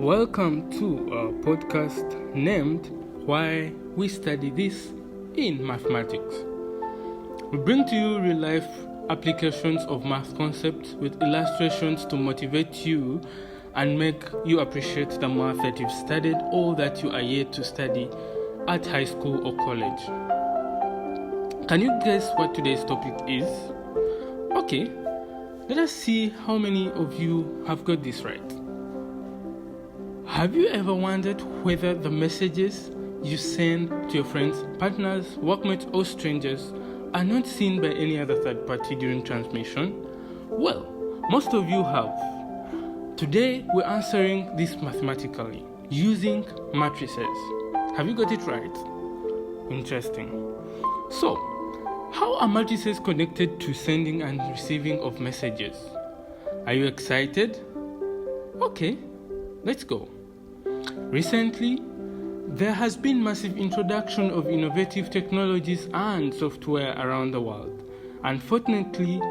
Welcome to our podcast named Why We Study This in Mathematics. We bring to you real-life applications of math concepts with illustrations to motivate you and make you appreciate the math that you've studied or that you are yet to study at high school or college. Can you guess what today's topic is? Okay, let us see how many of you have got this right. Have you ever wondered whether the messages you send to your friends, partners, workmates, or strangers are not seen by any other third party during transmission? Well, most of you have. Today, we're answering this mathematically using matrices. Have you got it right? Interesting. So, how are matrices connected to sending and receiving of messages? Are you excited? Okay, let's go. Recently, there has been massive introduction of innovative technologies and software around the world. Unfortunately,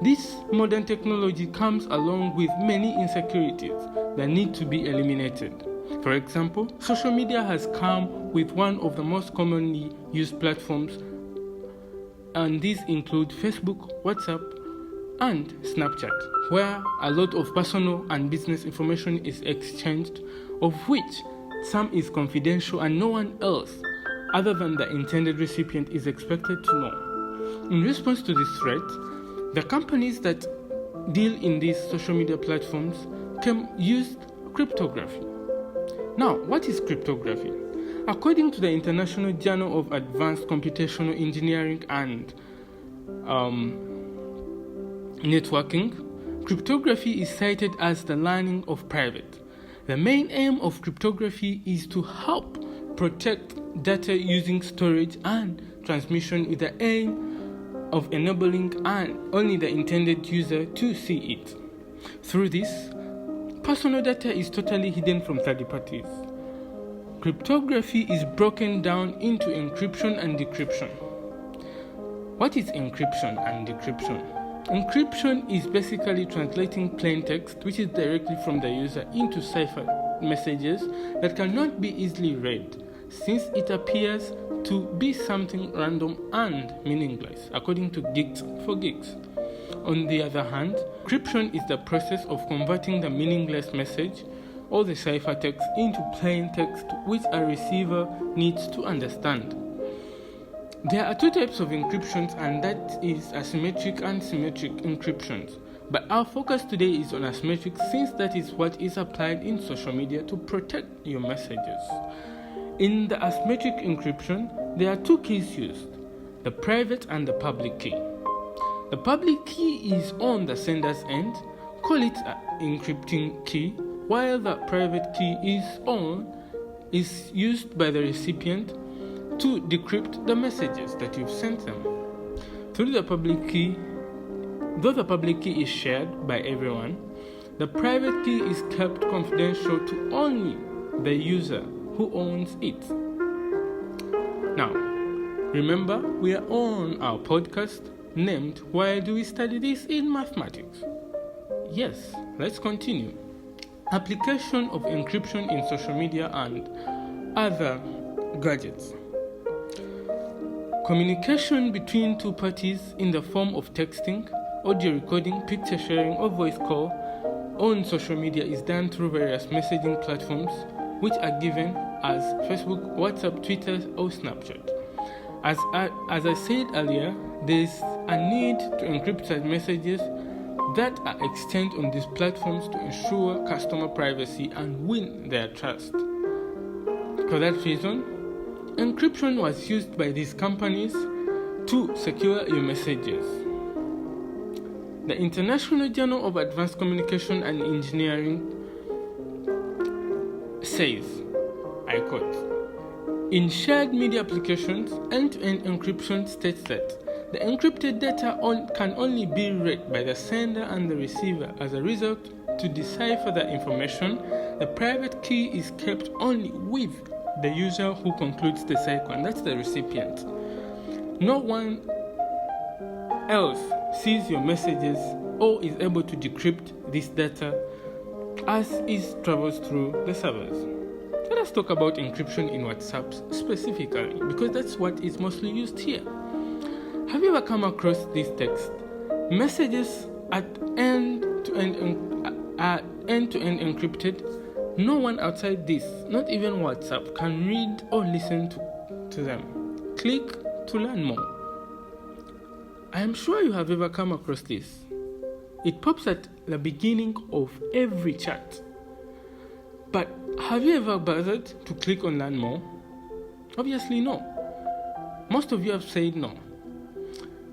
this modern technology comes along with many insecurities that need to be eliminated. For example, social media has come with one of the most commonly used platforms, and these include Facebook, WhatsApp, and Snapchat, where a lot of personal and business information is exchanged, of which some is confidential and no one else other than the intended recipient is expected to know. In response to this threat, the companies that deal in these social media platforms used cryptography. Now, what is cryptography? According to the International Journal of Advanced Computational Engineering and Networking, cryptography is cited as the learning of private. The main aim of cryptography is to help protect data using storage and transmission with the aim of enabling only the intended user to see it. Through this, personal data is totally hidden from third parties. Cryptography is broken down into encryption and decryption. What is encryption and decryption? Encryption is basically translating plain text, which is directly from the user, into cipher messages that cannot be easily read, since it appears to be something random and meaningless, according to Geeks for Geeks. On the other hand, decryption is the process of converting the meaningless message or the cipher text into plain text which a receiver needs to understand. There are two types of encryptions, and that is asymmetric and symmetric encryptions. But our focus today is on asymmetric, since that is what is applied in social media to protect your messages. In the asymmetric encryption, there are two keys used, the private and the public key. The public key is on the sender's end, call it an encrypting key, while the private key is used by the recipient to decrypt the messages that you've sent them. Through the public key, though the public key is shared by everyone, the private key is kept confidential to only the user who owns it. Now, remember, we are on our podcast named Why Do We Study This in Mathematics? Yes, let's continue. Application of encryption in social media and other gadgets. Communication between two parties in the form of texting, audio recording, picture sharing, or voice call on social media is done through various messaging platforms, which are given as Facebook, WhatsApp, Twitter, or Snapchat. As I said earlier, there is a need to encrypt such messages that are exchanged on these platforms to ensure customer privacy and win their trust. For that reason, encryption was used by these companies to secure your messages. The International Journal of Advanced Communication and Engineering says, I quote, "In shared media applications, end-to-end encryption states that the encrypted data can only be read by the sender and the receiver. As a result, to decipher the information, the private key is kept only with the user who concludes the cycle, and that's the recipient. No one else sees your messages or is able to decrypt this data as it travels through the servers. Let us talk about encryption in WhatsApp specifically, because that's what is mostly used here. Have you ever come across this text? Messages at end-to-end encrypted. No one outside this, not even WhatsApp, can read or listen to them. Click to learn more. I am sure you have ever come across this. It pops at the beginning of every chat. But have you ever bothered to click on learn more? Obviously no. Most of you have said no.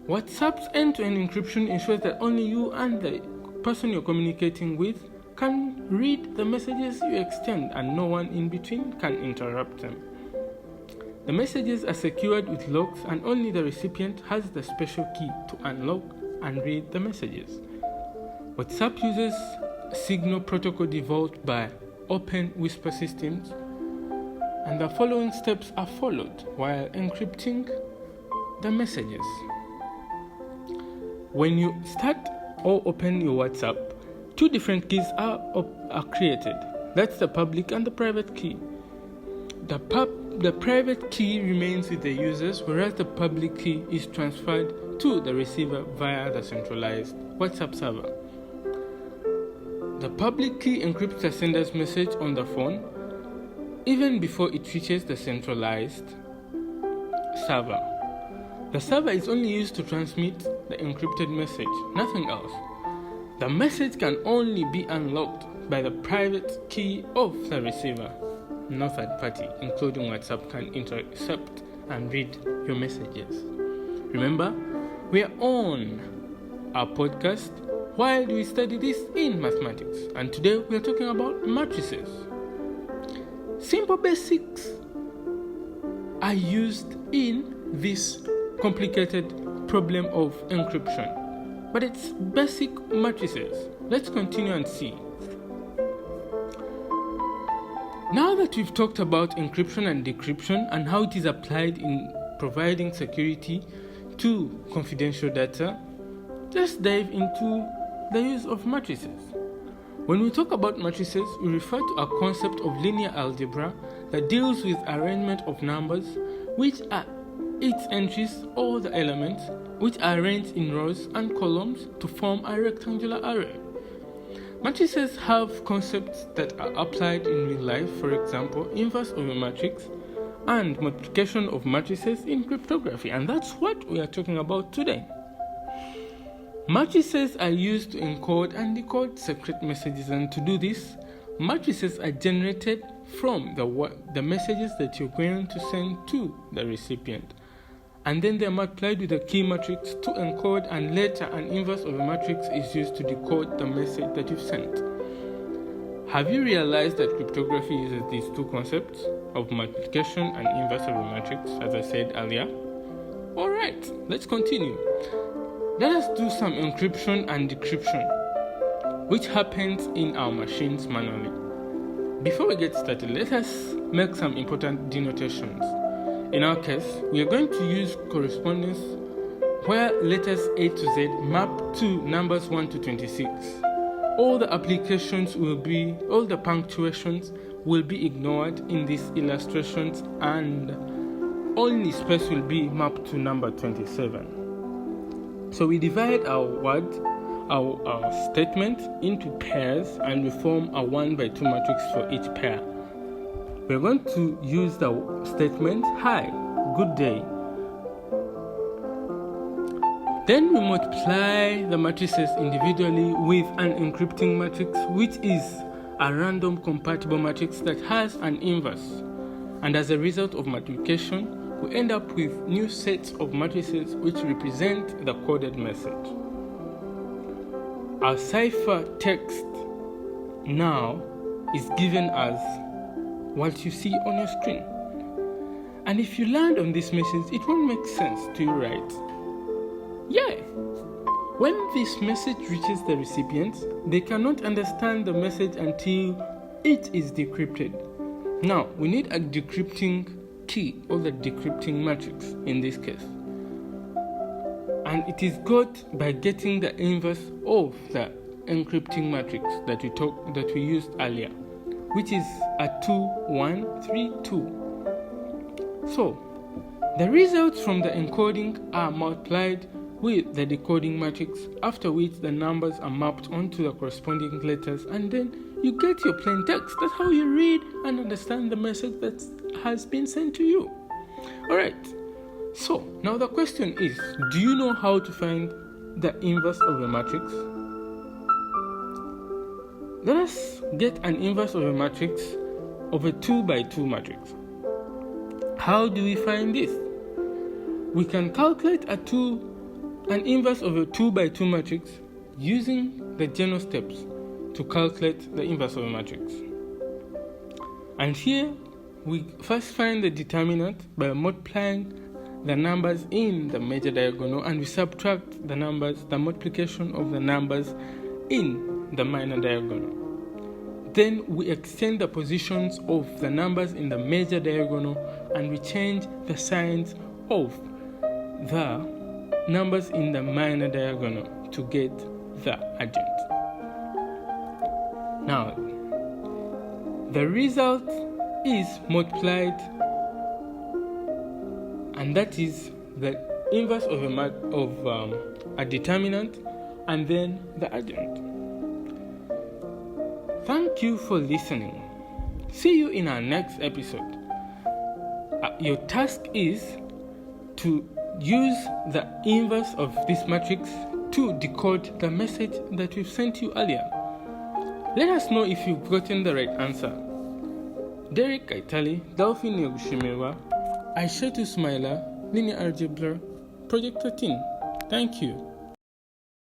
WhatsApp's end-to-end encryption ensures that only you and the person you're communicating with can read the messages you extend, and no one in between can interrupt them. The messages are secured with locks, and only the recipient has the special key to unlock and read the messages. WhatsApp uses Signal protocol developed by Open Whisper Systems, and the following steps are followed while encrypting the messages. When you start or open your WhatsApp, two different keys are created. That's the public and the private key. The private key remains with the users, whereas the public key is transferred to the receiver via the centralized WhatsApp server. The public key encrypts the sender's message on the phone even before it reaches the centralized server. The server is only used to transmit the encrypted message, nothing else. The message can only be unlocked by the private key of the receiver. No third party, including WhatsApp, can intercept and read your messages. Remember, we are on our podcast while we study this in mathematics, and today we are talking about matrices. Simple basics are used in this complicated problem of encryption. But it's basic matrices. Let's continue and see. Now that we've talked about encryption and decryption and how it is applied in providing security to confidential data, let's dive into the use of matrices. When we talk about matrices, we refer to a concept of linear algebra that deals with arrangement of numbers, which are its entries or the elements, which are arranged in rows and columns to form a rectangular array. Matrices have concepts that are applied in real life, for example, inverse of a matrix and multiplication of matrices in cryptography, and that's what we are talking about today. Matrices are used to encode and decode secret messages, and to do this, matrices are generated from the messages that you're going to send to the recipient. And then they are multiplied with a key matrix to encode, and later an inverse of a matrix is used to decode the message that you've sent. Have you realized that cryptography uses these two concepts of multiplication and inverse of a matrix, as I said earlier? Alright, let's continue. Let us do some encryption and decryption, which happens in our machines manually. Before we get started, let us make some important denotations. In our case, we are going to use correspondence where letters A to Z map to numbers 1 to 26. All the punctuations will be ignored in these illustrations, and only space will be mapped to number 27. So we divide our statement into pairs, and we form a 1 by 2 matrix for each pair. We're going to use the statement, "Hi, good day." Then we multiply the matrices individually with an encrypting matrix, which is a random compatible matrix that has an inverse. And as a result of multiplication, we end up with new sets of matrices which represent the coded message. Our cipher text now is given as what you see on your screen. And if you land on this message, it won't make sense to you, right? Yeah. When this message reaches the recipient, they cannot understand the message until it is decrypted. Now, we need a decrypting key, or the decrypting matrix in this case. And it is got by getting the inverse of the encrypting matrix that we used earlier, which is a 2, 1, 3, 2. So the results from the encoding are multiplied with the decoding matrix, after which the numbers are mapped onto the corresponding letters, and then you get your plain text. That's how you read and understand the message that has been sent to you. Alright, so now the question is, do you know how to find the inverse of a matrix? Let us get an inverse of a matrix of a 2 by 2 matrix. How do we find this? We can calculate an inverse of a 2 by 2 matrix using the general steps to calculate the inverse of a matrix. And here we first find the determinant by multiplying the numbers in the major diagonal, and we subtract the multiplication of the numbers in the minor diagonal. Then we extend the positions of the numbers in the major diagonal, and we change the signs of the numbers in the minor diagonal to get the adjoint. Now, the result is multiplied, and that is the inverse of a determinant and then the adjoint. Thank you for listening. See you in our next episode. Your task is to use the inverse of this matrix to decode the message that we've sent you earlier. Let us know if you've gotten the right answer. Derek Kaitali, Delphine Yogushimirwa, Aishatu Smaila, Linear Algebra, Project 13. Thank you.